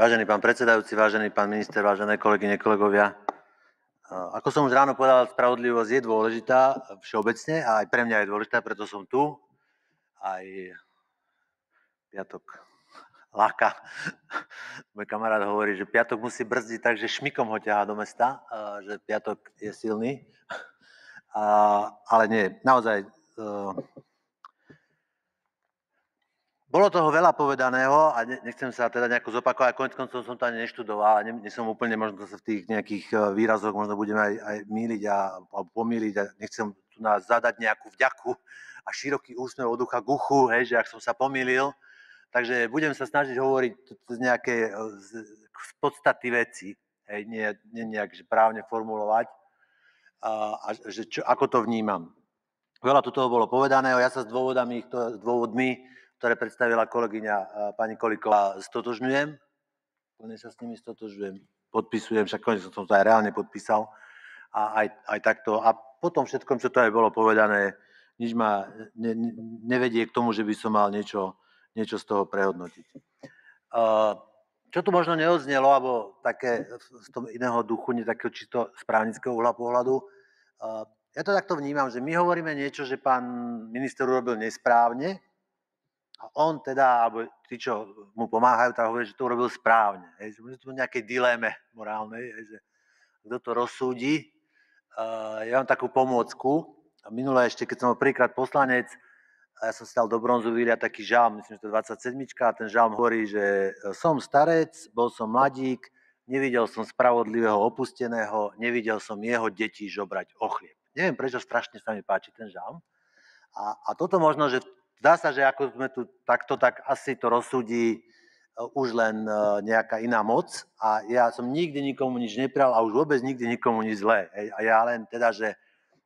Vážený pán predsedajúci, vážený pán minister, vážené kolegyne, kolegovia. Ako som už ráno povedal, spravodlivosť je dôležitá všeobecne a aj pre mňa je dôležitá, preto som tu. Aj piatok láka. Môj kamarát hovorí, že piatok musí brzdiť, takže šmikom ho ťahá do mesta, že piatok je silný. Ale nie, naozaj... Bolo toho veľa povedaného a nechcem sa teda nejako zopakovať, konec koncov som to ani neštudoval a nie som úplne možno sa v tých nejakých výrazoch možno budeme aj mýliť a pomýliť a nechcem tu nás zadať nejakú vďaku a široký úsmev od ucha k uchu, hej, že ak som sa pomýlil, takže budem sa snažiť hovoriť z nejaké z podstaty veci, hej, nie nejak že právne formulovať a že ako to vnímam. Veľa tu toho bolo povedaného, ja sa s dôvodmi, ktoré predstavila kolegyňa pani Kolíková, stotožňujem. Plne sa s nimi stotožňujem, podpisujem, však konečne som to aj reálne podpísal. A aj takto. A potom všetkom, čo to aj bolo povedané, nič ma nevedie k tomu, že by som mal niečo z toho prehodnotiť. Čo tu možno neodznelo, alebo také z toho iného duchu, nie takého čisto z právnického uhla pohľadu, ja to takto vnímam, že my hovoríme niečo, že pán minister urobil nesprávne, a on teda, alebo tí, čo mu pomáhajú, tak hovorí, že to urobil správne. Hej, že je to v nejakej dileme morálnej, hej, že kto to rozsúdi. Ja mám takú pomôcku. Minule ešte, keď som bol prvýkrát poslanec, ja som stal do bronzu vyliať taký žalm, myslím, že to je 27. A ten žalm hovorí, že som starec, bol som mladík, nevidel som spravodlivého opusteného, nevidel som jeho detí žobrať o chlieb. Neviem, prečo strašne sa mi páči ten žalm. A toto možno, že zdá sa, že ako sme tu takto, tak asi to rozsúdi už len nejaká iná moc a ja som nikdy nikomu nič nepral a už vôbec nikdy nikomu nič zlé. A ja len teda, že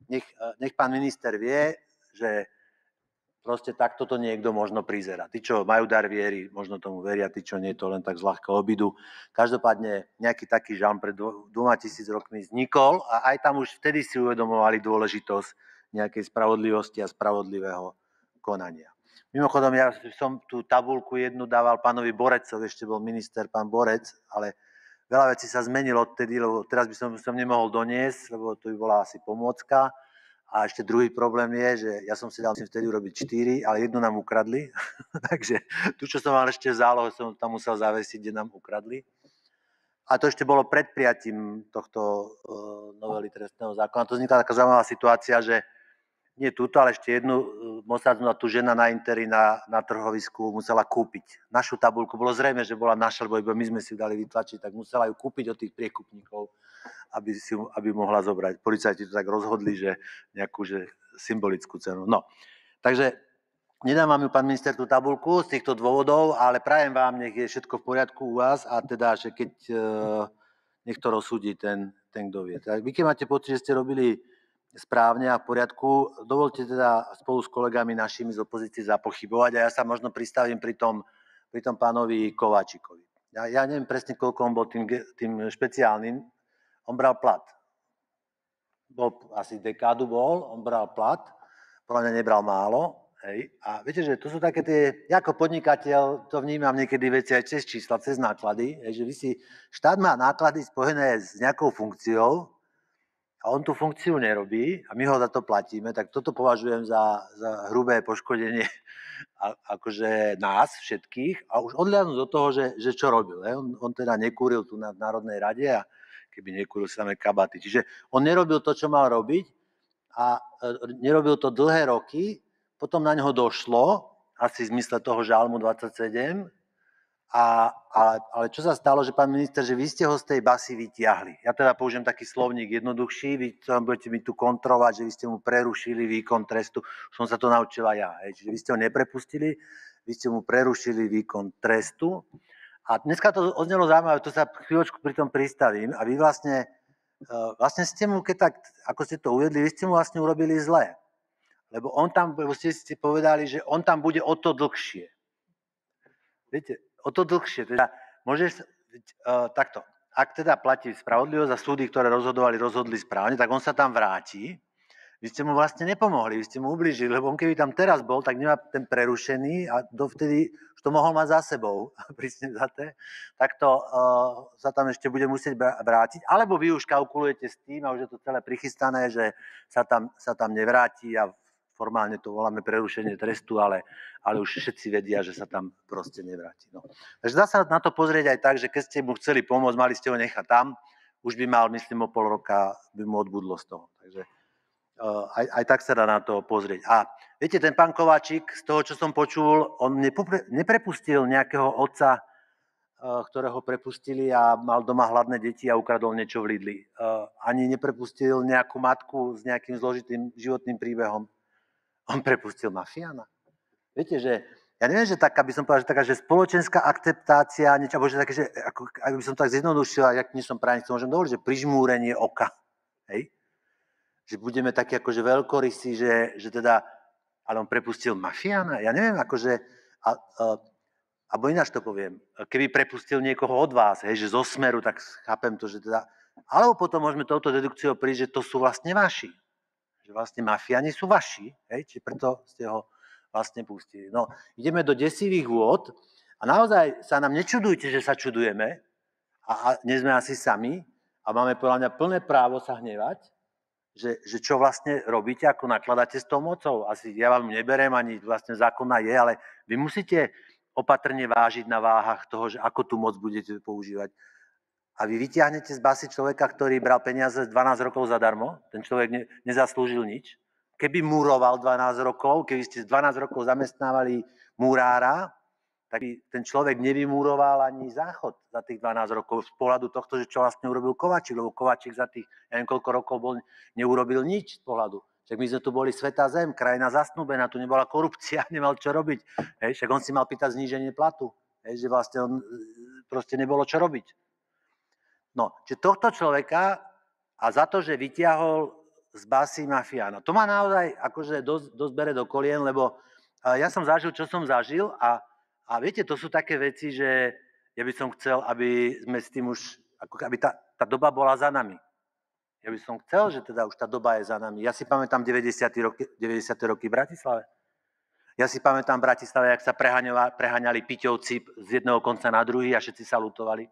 nech pán minister vie, že proste takto to niekto možno prizerá. Tí, čo majú dar viery, možno tomu veria, tí, čo nie, to len tak zľahka obidu. Každopádne nejaký taký žalm pred 2000 rokmi vznikol a aj tam už vtedy si uvedomovali dôležitosť nejakej spravodlivosti a spravodlivého konania. Mimochodom, ja som tú tabuľku jednu dával pánovi Borecovi, ešte bol minister pán Borec, ale veľa vecí sa zmenilo odtedy, lebo teraz by som nemohol doniesť, lebo to by bola asi pomôcka. A ešte druhý problém je, že ja som si dal vtedy urobiť 4, ale jednu nám ukradli. Takže tu, čo som mal ešte v zálohe, som tam musel zavesiť, kde nám ukradli. A to ešte bolo pred prijatím tohto novely trestného zákona. To vznikla taká zaujímavá situácia, že nie túto, ale ešte jednu mosadznu tu žena na Interi na trhovisku musela kúpiť. Našu tabuľku, bolo zrejme, že bola naša, lebo iba my sme si ju dali vytlačiť, tak musela ju kúpiť od tých priekupníkov, aby mohla zobrať. Policajti to tak rozhodli, že nejakú že symbolickú cenu. No, takže nedám vám ju, pán minister, tú tabuľku z týchto dôvodov, ale prajem vám, nech je všetko v poriadku u vás a teda, že keď nech to rozsúdi ten kto vie. Tak vy, keď máte pocit, že ste robili správne a v poriadku, dovolte teda spolu s kolegami našimi z opozície zapochybovať a ja sa možno pristavím pri tom pánovi Kováčikovi. Ja neviem presne, koľko on bol tým špeciálnym, on bral plat. Bol asi dekádu on bral plat, podľa mňa nebral málo. Hej. A viete, že to sú také tie, ja ako podnikateľ to vnímam niekedy veci aj cez čísla, cez náklady, hej, že štát má náklady spojené s nejakou funkciou, a on tú funkciu nerobí a my ho za to platíme, tak toto považujem za hrubé poškodenie akože nás všetkých a už odhľadnúť do toho, že čo robil. On teda nekúril tu na Národnej rade a keby nekúril samé kabaty. Čiže on nerobil to, čo mal robiť a nerobil to dlhé roky, potom na ňo došlo, asi v zmysle toho žalmu 27, ale čo sa stalo, že pán minister, že vy ste ho z tej basy vytiahli. Ja teda použijem taký slovník jednoduchší, vy budete mi tu kontrolovať, že vy ste mu prerušili výkon trestu. Som sa to naučila ja. Čiže vy ste ho neprepustili, vy ste mu prerušili výkon trestu. A dneska to odznelo zaujímavé, to sa chvíľočku pri tom pristavím. A vy vlastne ste mu, keď tak, ako ste to uvedli, vy ste mu vlastne urobili zlé. Lebo on tam, ste povedali, že on tam bude o to dlhšie. Viete, o to dlhšie. Teda môžeš takto. Ak teda platí spravodlivosť a súdy, ktoré rozhodli správne, tak on sa tam vráti. vy ste mu vlastne nepomohli, vy ste mu ublížili, lebo on keby tam teraz bol, tak nemá ten prerušený a dovtedy už to mohol mať za sebou, prísne vzaté, tak to sa tam ešte bude musieť vrátiť, alebo vy už kalkulujete s tým a už je to celé prichystané, že sa tam nevráti a formálne to voláme prerušenie trestu, ale už všetci vedia, že sa tam proste nevráti. No. Takže dá sa na to pozrieť aj tak, že keď ste mu chceli pomôcť, mali ste ho nechať tam, už by mal, myslím, o pol roka by mu odbudlo z toho. Takže aj tak sa dá na to pozrieť. A viete, ten pán Kováčik, z toho, čo som počul, on neprepustil nejakého otca, ktorého prepustili a mal doma hladné deti a ukradol niečo v Lidli. Ani neprepustil nejakú matku s nejakým zložitým životným príbehom. On prepustil mafiána. Viete, že ja neviem, že taká, by som povedal, že taká, že spoločenská akceptácia, niečo, alebo že také, že ako by som tak zjednodušil, a ja nie som právnik, to môžem dovoliť, že prižmúrenie oka. Hej? Že budeme takí akože veľkorysí, že teda, ale on prepustil mafiána, ja neviem, akože, alebo ináč to poviem, keby prepustil niekoho od vás, hej, že zo Smeru, tak chápem to, že teda, alebo potom môžeme touto dedukciou prísť, že to sú vlastne vaši, že vlastne mafiáni sú vaši, hej, či preto ste ho vlastne pustili. No, ideme do desivých vôd a naozaj sa nám nečudujte, že sa čudujeme a nie sme asi sami a máme podľa mňa plné právo sa hnevať, že čo vlastne robíte, ako nakladáte s tou mocou. Asi ja vám neberem, ani vlastne zákona je, ale vy musíte opatrne vážiť na váhach toho, že ako tú moc budete používať. A vy vyťahnete z basy človeka, ktorý bral peniaze 12 rokov zadarmo, ten človek nezaslúžil nič. Keby múroval 12 rokov, keby ste 12 rokov zamestnávali múrára, tak ten človek nevymúroval ani záchod za tých 12 rokov z pohľadu tohto, že čo vlastne urobil Kováčik, lebo Kováčik za tých, ja neviem koľko rokov neurobil nič z pohľadu. Však my sme tu boli sveta zem, krajina zasnúbená, tu nebola korupcia, nemal čo robiť. Hej, však on si mal pýtať zníženie platu, hej, že vlastne on proste nebolo čo robiť. No, čiže tohto človeka a za to, že vyťahol z basy mafiána, to ma naozaj akože dosť bere do kolien, lebo ja som zažil, čo som zažil a viete, to sú také veci, že ja by som chcel, aby sme s tým už, aby tá doba bola za nami. Ja by som chcel, že teda už tá doba je za nami. Ja si pamätám 90. roky v Bratislave. Ja si pamätám v Bratislave, jak sa preháňali piťovci z jedného konca na druhý a všetci sa lutovali.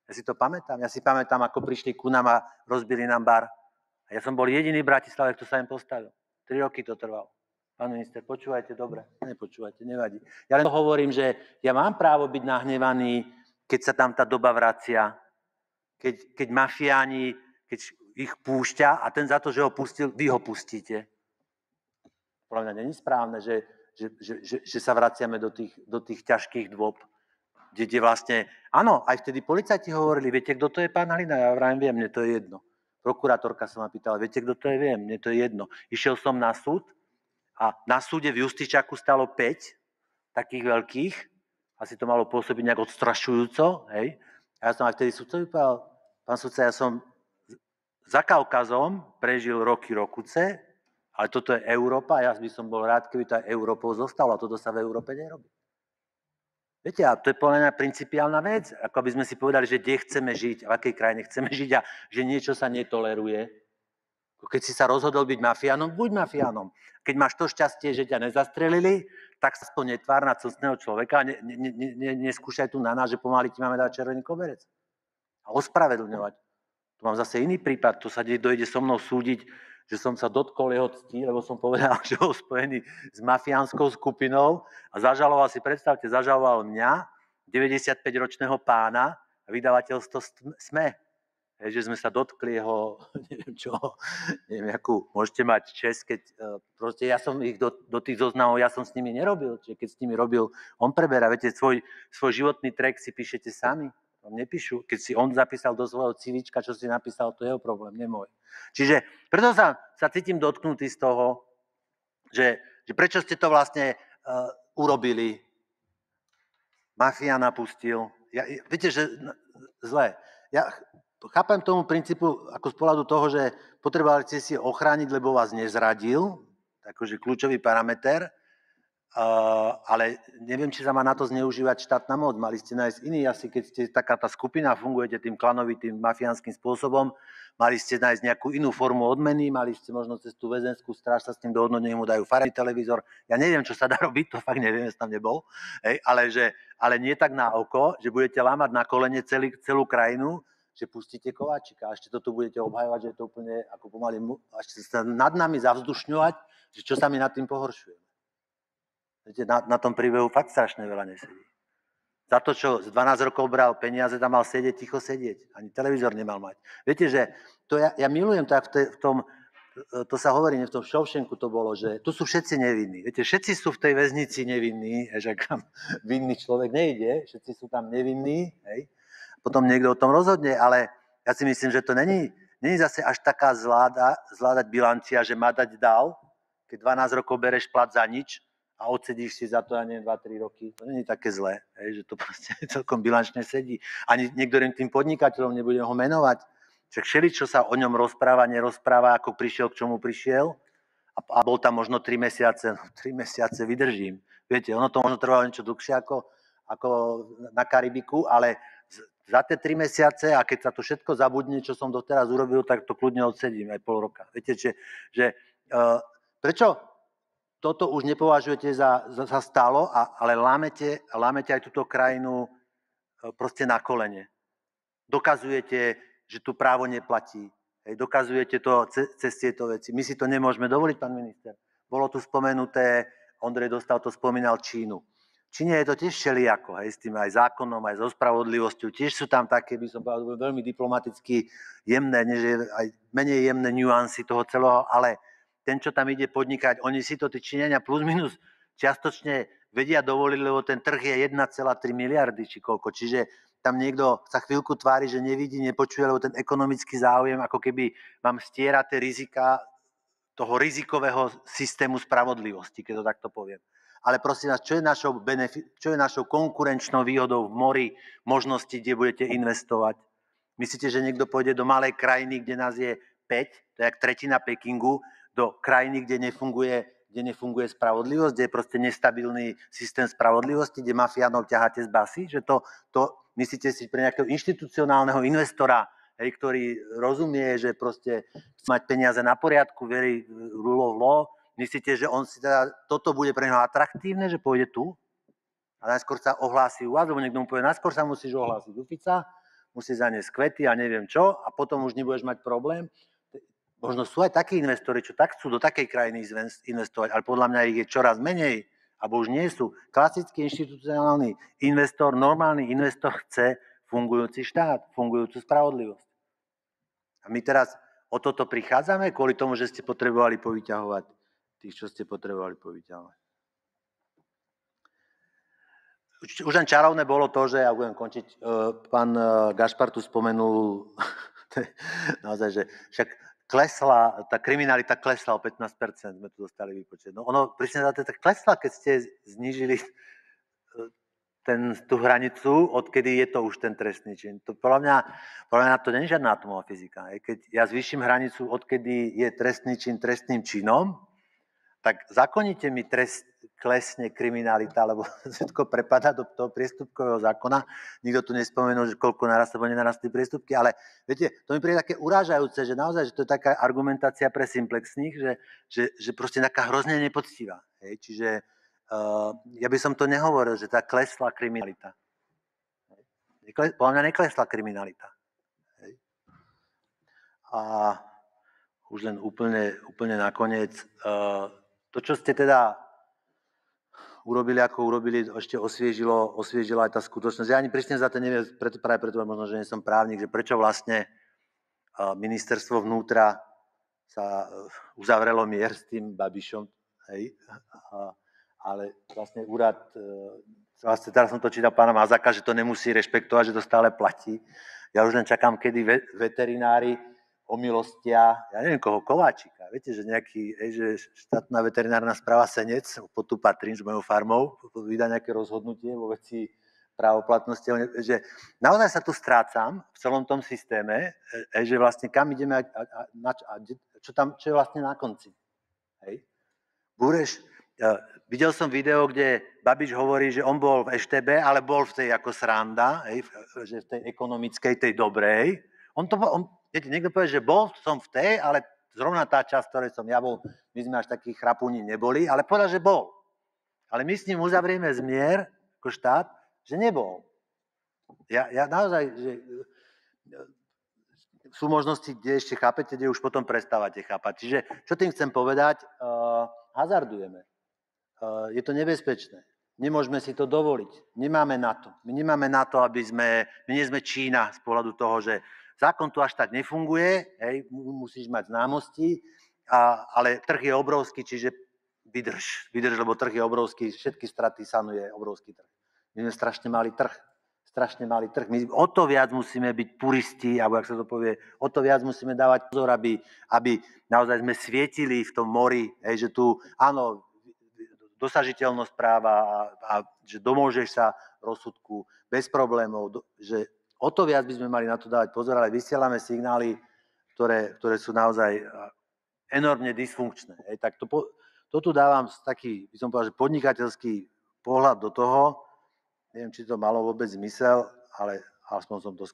Ja si to pamätám. Ja si pamätám, ako prišli ku nám a rozbili nám bar. A ja som bol jediný v Bratislave, kto sa im postavil. 3 roky to trvalo. Pán minister, počúvajte dobre, nepočúvajte, nevadí. Ja len hovorím, že ja mám právo byť nahnevaný, keď sa tam tá doba vracia, keď mafiáni, keď ich púšťa a ten za to, že ho pustil, vy ho pustíte. Podľa mňa není správne, že sa vraciame do tých ťažkých dôb, kde vlastne, áno, aj vtedy policajti hovorili, viete, kto to je pán Halina? Ja vrajím, viem, mne to je jedno. Prokurátorka sa ma pýtala, viete, kto to je? Viem, mne to je jedno. Išiel som na súd, a na súde v Justičaku stalo 5 takých veľkých, asi to malo pôsobiť nejak odstrašujúco, hej. A ja som aj vtedy sudcovi povedal, pán sudca, ja som za Kaukazom prežil roky rokuce, ale toto je Európa a ja by som bol rád, keby to aj Európou zostalo a toto sa v Európe nerobí. Viete, a to je podľa mňa principiálna vec, ako by sme si povedali, že kde chceme žiť, v akej krajine chceme žiť a že niečo sa netoleruje. Keď si sa rozhodol byť mafiánom, buď mafiánom. Keď máš to šťastie, že ťa nezastrelili, tak sa to netvár na cestného človeka a neskúšaj tu na nás, že pomaly ti máme dať červený koberec. A ospravedlňovať. Tu mám zase iný prípad, to sa dojde so mnou súdiť, že som sa dotkol jeho cti, lebo som povedal, že bol spojený s mafiánskou skupinou a zažaloval, si predstavte, zažaloval mňa, 95-ročného pána, a vydavateľstvo SME. Že sme sa dotkli jeho, neviem čo, neviem akú, môžete mať čest, keď proste ja som ich do tých zoznamov, ja som s nimi nerobil, čiže keď s nimi robil, on preberá, viete, svoj životný track si píšete sami, on nepíšu, keď si on zapísal do svojho CVčka, čo si napísal, to je jeho problém, nemôj. Čiže preto sa cítim dotknutý z toho, že prečo ste to vlastne urobili, mafia napustil, viete, že zle, ja chápem tomu princípu ako z pohľadu toho, že potrebovali ste si ochrániť, lebo vás nezradil, takže kľúčový parameter, ale neviem, či sa má na to zneužívať štátna moc. Mali ste nájsť iný, asi keď ste taká tá skupina, fungujete tým klanovitým, mafiánskym spôsobom, mali ste nájsť nejakú inú formu odmeny, mali ste možno cez tú väzenskú stráž sa s tým dohodnúť, nech mu dajú farebný televízor. Ja neviem, čo sa dá robiť, to fakt neviem, ja som tam nebol, ale nie tak na oko, že budete lámať na kolene celú krajinu, že pustíte Kováčika a ešte to tu budete obhajovať, že je to úplne ako pomaly, ešte sa nad nami zavzdušňovať, že čo sa mi nad tým pohoršuje. Viete, na tom príbehu fakt strašne veľa nesedí. Za to, čo z 12 rokov bral peniaze, tam mal sedieť, ticho sedieť. Ani televízor nemal mať. Viete, že to ja milujem tak v tom, to sa hovorí, v tom Šovšenku to bolo, že tu sú všetci nevinní. Viete, všetci sú v tej väznici nevinní, že kam vinný človek nejde, všetci sú tam nevinní, hej. Potom niekto o tom rozhodne, ale ja si myslím, že to není zase až taká zvládať bilancia, že má dať dal, keď 12 rokov bereš plat za nič a odsedíš si za to, ja neviem, 2-3 roky. To nie je také zlé, že to proste celkom bilančne sedí. Ani niektorým tým podnikateľom nebudem ho menovať. Však všeličo sa o ňom nerozpráva, ako prišiel, k čomu prišiel. A bol tam možno 3 mesiace. 3 mesiace vydržím. Viete, ono to možno trvalo niečo dlhšie ako na Karibiku, ale za tie 3 mesiace, a keď sa to všetko zabudne, čo som doteraz urobil, tak to kľudne odsedím aj pol roka. Viete, že prečo toto už nepovažujete za stálo, ale lámete aj túto krajinu proste na kolene. Dokazujete, že tu právo neplatí. Dokazujete to cez tieto veci. My si to nemôžeme dovoliť, pán minister. Bolo tu spomenuté, Ondrej Dostal to spomínal, Čínu. V Číne je to tiež všelijako, s tým aj zákonom, aj so spravodlivosťou. Tiež sú tam také, by som povedal, veľmi diplomaticky jemné, než aj menej jemné nuancy toho celého, ale ten, čo tam ide podnikať, oni si to tí Číňania plus minus čiastočne vedia dovoliť, lebo ten trh je 1,3 miliardy či koľko. Čiže tam niekto sa chvíľku tvári, že nevidí, nepočuje, lebo ten ekonomický záujem ako keby vám stiera tie rizika toho rizikového systému spravodlivosti, keď to takto poviem. Ale prosím vás, čo je našou konkurenčnou výhodou v mori možnosti, kde budete investovať? Myslíte, že niekto pôjde do malej krajiny, kde nás je 5, to je jak tretina Pekingu, do krajiny, kde nefunguje spravodlivosť, kde je proste nestabilný systém spravodlivosti, kde mafiánov ťaháte z basy? Že to myslíte si pre nejakého inštitucionálneho investora, ktorý rozumie, že proste chce mať peniaze na poriadku, verí rule of law, myslíte, že on si teda, toto bude pre neho atraktívne, že pôjde tu? A najskôr sa ohlási u vás, lebo niekto mu povie, najskôr sa musíš ohlásiť u Fica, musíš zaniesť kvety a neviem čo, a potom už nebudeš mať problém. Možno sú aj takí investori, čo tak chcú do takej krajiny investovať, ale podľa mňa ich je čoraz menej, alebo už nie sú. Klasický inštitucionálny investor, normálny investor chce fungujúci štát, fungujúcu spravodlivosť. A my teraz o toto prichádzame kvôli tomu, že ste potrebovali povyťahovať tých, čo ste potrebovali povyťahovať. Už len čarovné bolo to, že, ja budem končiť, pán Gašpar tu spomenul, naozaj, že však tá kriminalita klesla o 15%, sme tu dostali výpočet. No ono, presne za to tak klesla, keď ste znížili tú hranicu, odkedy je to už ten trestný čin. To podľa mňa to nie je žiadna atomová fyzika. Keď ja zvýšim hranicu, odkedy je trestný čin trestným činom, tak zákonite mi klesne kriminalita, lebo všetko prepadá do toho priestupkového zákona. Nikto tu nespomenul, že koľko narastlo alebo nenarastli priestupky, ale viete, to mi príde také urážajúce, že naozaj, že to je taká argumentácia pre simplexných, že proste taká hrozne nepoctivá. Čiže ja by som to nehovoril, že tá klesla kriminalita. Podľa mňa neklesla kriminalita. A už len úplne nakoniec, to, čo ste teda urobili, ešte osviežila aj tá skutočnosť. Ja ani presne za to neviem, práve preto možno, že nie som právnik, že prečo vlastne ministerstvo vnútra sa uzavrelo mier s tým Babišom, ale vlastne úrad, teraz som to čítal pána Mazaka, že to nemusí rešpektovať, že to stále platí. Ja už len čakám, kedy veterinári omilostia, ja neviem koho, Kováčika. Viete, že že štátna veterinárna správa Senec, pod tu patrím s mojou farmou, vydá nejaké rozhodnutie vo veci právoplatnosti, že naozaj sa tu strácam v celom tom systéme, že vlastne kam ideme a čo je vlastne na konci. Búreš, Videl som video, kde Babiš hovorí, že on bol v EŠTB, ale bol v tej ako sranda, že v tej ekonomickej, tej dobrej. Niekto povie, že bol som v tej, ale zrovna tá časť, ktorej som ja bol, my sme až takí chrapúni neboli, ale povedal, že bol. Ale my s ním uzavrieme zmier, ako štát, že nebol. Ja naozaj, že sú možnosti, kde ešte chápete, kde už potom prestávate chápať. Čiže, čo tým chcem povedať, hazardujeme. Je to nebezpečné. Nemôžeme si to dovoliť. Nemáme na to. My nemáme na to, my nie sme Čína z pohľadu toho, že zákon tu až tak nefunguje, hej, musíš mať známosti, ale trh je obrovský, čiže vydrž, lebo trh je obrovský, všetky straty sanuje obrovský trh. My sme strašne malý trh. My o to viac musíme byť puristi, alebo jak sa to povie, o to viac musíme dávať pozor, aby naozaj sme svietili v tom mori, hej, že tu, áno, dosažiteľnosť práva a že domôžeš sa rozsudku bez problémov, že o to viac by sme mali na to dávať pozor, ale vysielame signály, ktoré sú naozaj enormne dysfunkčné. Hej. Tak to tu dávam taký, by som povedal, že podnikateľský pohľad do toho. Neviem, či to malo vôbec zmysel, ale aspoň som to